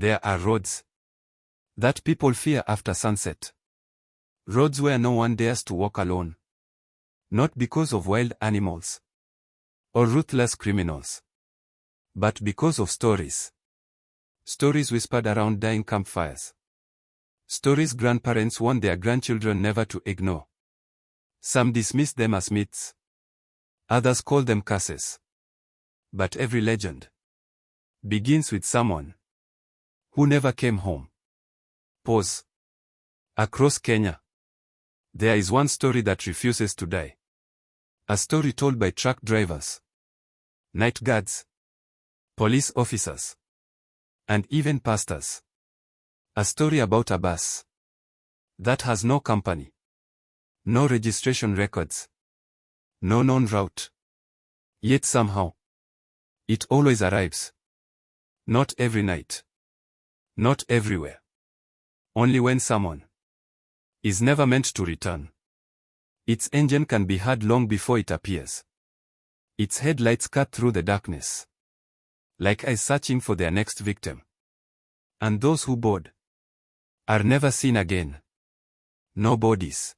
There are roads that people fear after sunset. Roads where no one dares to walk alone. Not because of wild animals or ruthless criminals, but because of stories. Stories whispered around dying campfires. Stories grandparents warned their grandchildren never to ignore. Some dismiss them as myths. Others call them curses. But every legend begins with someone who never came home. Pause. Across Kenya, there is one story that refuses to die. A story told by truck drivers, night guards, police officers, and even pastors. A story about a bus that has no company, no registration records, no known route. Yet somehow, it always arrives. Not every night. Not everywhere. Only when someone is never meant to return. Its engine can be heard long before it appears. Its headlights cut through the darkness, like eyes searching for their next victim. And those who board are never seen again. No bodies.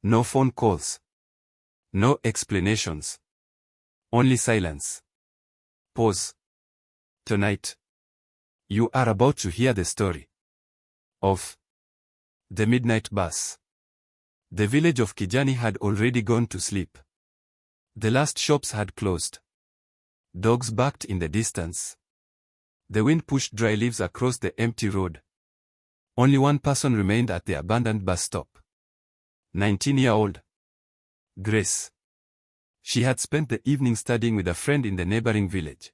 No phone calls. No explanations. Only silence. Pause. Tonight, you are about to hear the story of the midnight bus. The village of Kijani had already gone to sleep. The last shops had closed. Dogs barked in the distance. The wind pushed dry leaves across the empty road. Only one person remained at the abandoned bus stop. 19-year-old Grace. She had spent the evening studying with a friend in the neighboring village.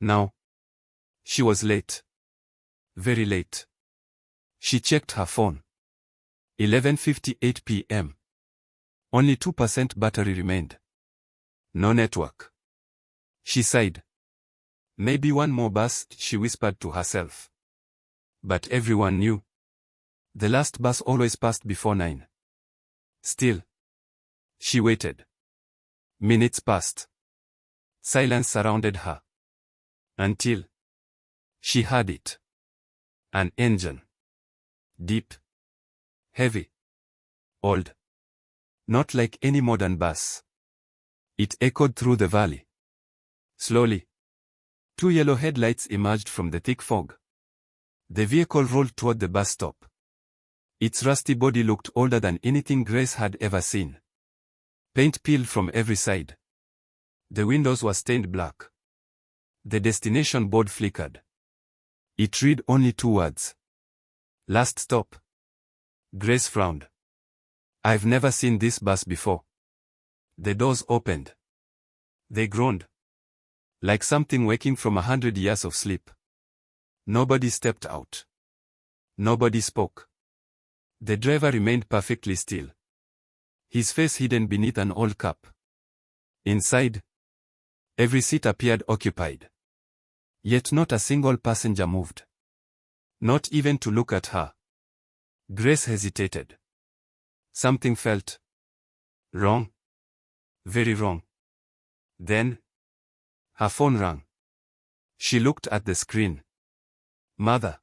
Now, she was late. Very late. She checked her phone. 11:58 p.m. Only 2% battery remained. No network. She sighed. Maybe one more bus, she whispered to herself. But everyone knew. The last bus always passed before 9. Still, she waited. Minutes passed. Silence surrounded her. Until she heard it. An engine. Deep. Heavy. Old. Not like any modern bus. It echoed through the valley. Slowly. 2 yellow headlights emerged from the thick fog. The vehicle rolled toward the bus stop. Its rusty body looked older than anything Grace had ever seen. Paint peeled from every side. The windows were stained black. The destination board flickered. It read only 2 words. Last stop. Grace frowned. I've never seen this bus before. The doors opened. They groaned. Like something waking from 100 years of sleep. Nobody stepped out. Nobody spoke. The driver remained perfectly still. His face hidden beneath an old cap. Inside, every seat appeared occupied. Yet not a single passenger moved. Not even to look at her. Grace hesitated. Something felt wrong. Very wrong. Then, her phone rang. She looked at the screen. Mother.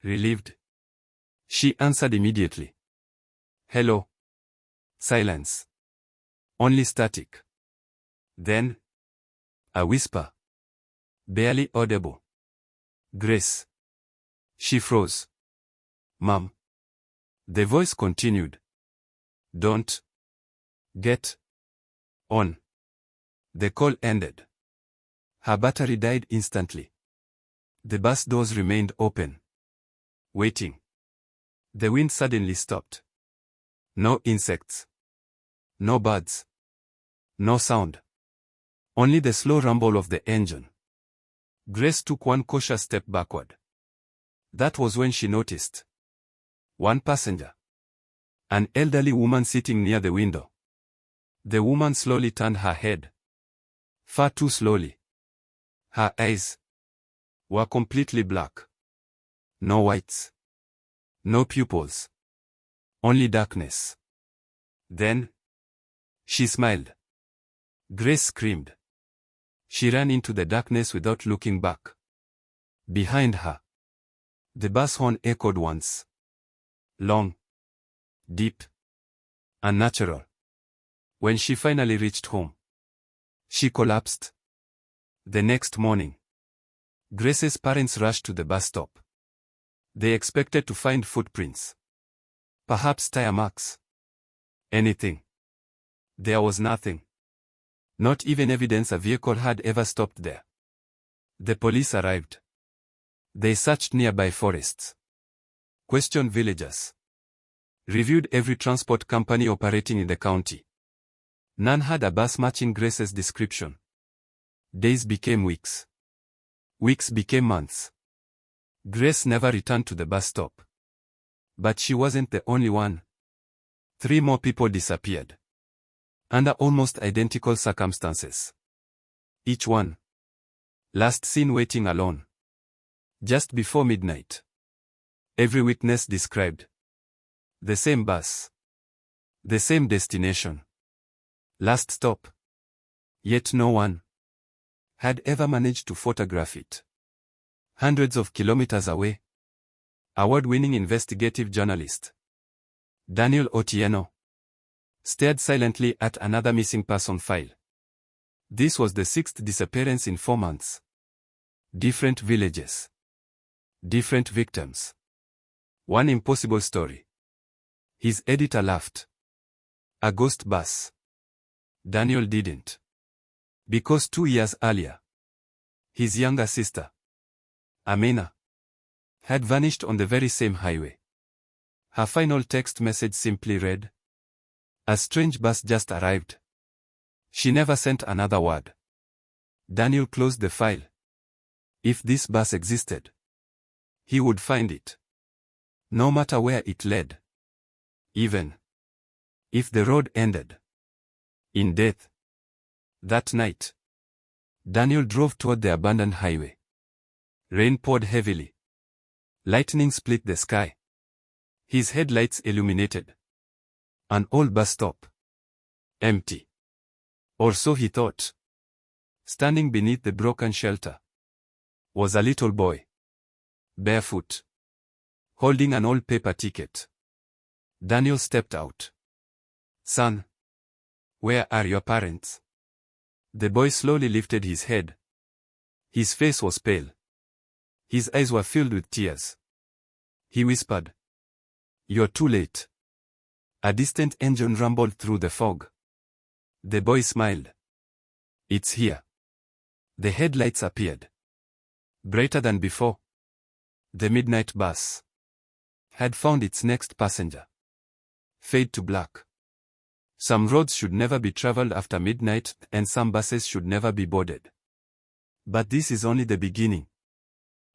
Relieved. She answered immediately. Hello. Silence. Only static. Then, a whisper. Barely audible. Grace. She froze. Mom. The voice continued. Don't get on. The call ended. Her battery died instantly. The bus doors remained open. Waiting. The wind suddenly stopped. No insects. No birds. No sound. Only the slow rumble of the engine. Grace took one cautious step backward. That was when she noticed one passenger. An elderly woman sitting near the window. The woman slowly turned her head. Far too slowly. Her eyes were completely black. No whites. No pupils. Only darkness. Then, she smiled. Grace screamed. She ran into the darkness without looking back. Behind her, the bus horn echoed once. Long, deep, unnatural. When she finally reached home, she collapsed. The next morning, Grace's parents rushed to the bus stop. They expected to find footprints. Perhaps tire marks. Anything. There was nothing. Not even evidence a vehicle had ever stopped there. The police arrived. They searched nearby forests, questioned villagers, reviewed every transport company operating in the county. None had a bus matching Grace's description. Days became weeks. Weeks became months. Grace never returned to the bus stop. But she wasn't the only one. 3 more people disappeared. Under almost identical circumstances. Each one last seen waiting alone. Just before midnight. Every witness described the same bus. The same destination. Last stop. Yet no one had ever managed to photograph it. Hundreds of kilometers away. Award-winning investigative journalist Daniel Otieno stared silently at another missing person file. This was the 6th disappearance in 4 months. Different villages. Different victims. One impossible story. His editor laughed. A ghost bus. Daniel didn't. Because 2 years earlier, his younger sister, Amina, had vanished on the very same highway. Her final text message simply read, "A strange bus just arrived." She never sent another word. Daniel closed the file. If this bus existed, he would find it. No matter where it led. Even if the road ended in death. That night, Daniel drove toward the abandoned highway. Rain poured heavily. Lightning split the sky. His headlights illuminated an old bus stop. Empty. Or so he thought. Standing beneath the broken shelter was a little boy. Barefoot. Holding an old paper ticket. Daniel stepped out. "Son, where are your parents?" The boy slowly lifted his head. His face was pale. His eyes were filled with tears. He whispered, "You're too late." A distant engine rumbled through the fog. The boy smiled. "It's here." The headlights appeared. Brighter than before. The midnight bus had found its next passenger. Fade to black. Some roads should never be traveled after midnight, and some buses should never be boarded. But this is only the beginning.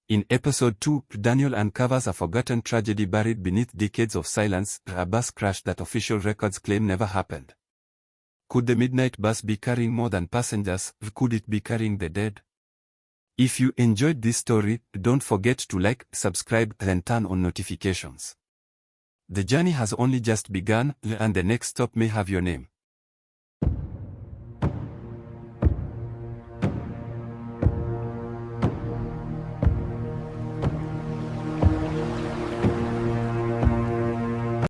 In episode 2, Daniel uncovers a forgotten tragedy buried beneath decades of silence, a bus crash that official records claim never happened. Could the midnight bus be carrying more than passengers? Could it be carrying the dead? If you enjoyed this story, don't forget to like, subscribe, and turn on notifications. The journey has only just begun, and the next stop may have your name.